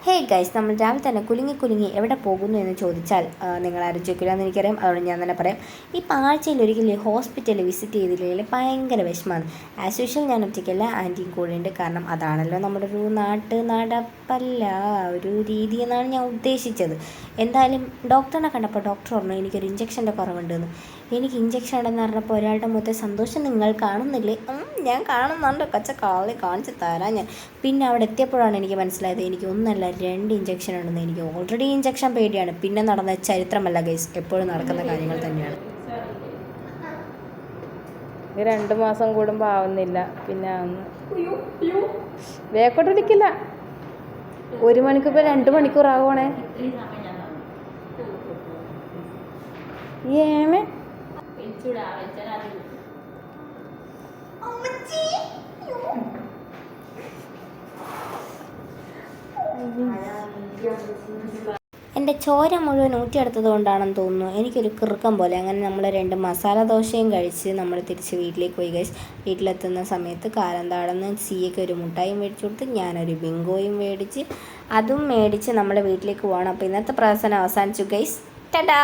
Hey guys, നമ്മൾ രാവിലെ തന്നെ കുലുങ്ങി എവിടെ പോകുന്നു എന്ന് ചോദിച്ചാൽ നിങ്ങൾ ആരും ചോദിക്കില്ലെന്ന് എനിക്കറിയാം. അതുകൊണ്ട് ഞാൻ തന്നെ പറയാം. ഇപ്പോൾ ആഴ്ചയിൽ ഒരിക്കലും ഹോസ്പിറ്റലിൽ വിസിറ്റ് ചെയ്തില്ലെങ്കിൽ ഭയങ്കര വിഷമമാണ്. ആസ് യൂഷ്വൽ ഞാൻ ഒറ്റയ്ക്കല്ല, ആൻറ്റിയും കൂടെ ഉണ്ട്. കാരണം അതാണല്ലോ നമ്മുടെ ഒരു നടപ്പല്ല ഒരു രീതി എന്നാണ് ഞാൻ ഉദ്ദേശിച്ചത്. എന്തായാലും ഡോക്ടറിനെ കണ്ടപ്പോൾ ഡോക്ടർ പറഞ്ഞു എനിക്കൊരു ഇഞ്ചക്ഷൻ്റെ കുറവുണ്ടെന്ന്. എനിക്ക് ഇഞ്ചക്ഷൻ ഉണ്ടെന്ന് പറഞ്ഞപ്പോൾ ഒരാളുടെ മുഖത്തെ സന്തോഷം നിങ്ങൾ കാണുന്നില്ലേ? ഞാൻ കാണുന്നുണ്ട്, കാളി കാണിച്ച് തരാം ഞാൻ. പിന്നെ അവിടെ എത്തിയപ്പോഴാണ് എനിക്ക് മനസ്സിലായത് എനിക്ക് ഒന്നല്ല 2 ഇഞ്ചക്ഷൻ ഉണ്ടെന്ന്. എനിക്ക് ഓൾറെഡി ഇഞ്ചക്ഷൻ പേടിയാണ്. പിന്നെ നടന്ന ചരിത്രമല്ല ഗൈസ്, എപ്പോഴും നടക്കുന്ന കാര്യങ്ങൾ തന്നെയാണ്. 2 മാസം കൂടുമ്പോൾ ആവുന്നില്ല. പിന്നെ വേക്കോട്ടിരിക്കില്ല. 1 മണിക്കൂർ ഇപ്പോൾ 2 മണിക്കൂർ ആവുകയാണേ. ഏമേ എൻ്റെ ചോര മുഴുവൻ ഊറ്റിയെടുത്തത് കൊണ്ടാണെന്ന് തോന്നുന്നു. എനിക്കൊരു കിറുക്കം പോലെ. അങ്ങനെ നമ്മൾ 2 മസാല ദോശയും കഴിച്ച് നമ്മൾ തിരിച്ച് വീട്ടിലേക്ക് പോയി ഗൈസ്. വീട്ടിലെത്തുന്ന സമയത്ത് കാലന്താടന്ന് സിയയ്ക്ക് ഒരു മുട്ടായും മേടിച്ചു കൊടുത്ത്, ഞാനൊരു ബിങ്കോയും മേടിച്ച് അതും മേടിച്ച് നമ്മൾ വീട്ടിലേക്ക് പോകണം. അപ്പോൾ ഇന്നത്തെ പ്രദർശനം അവസാനിച്ചു ഗൈസ്. ടാറ്റാ.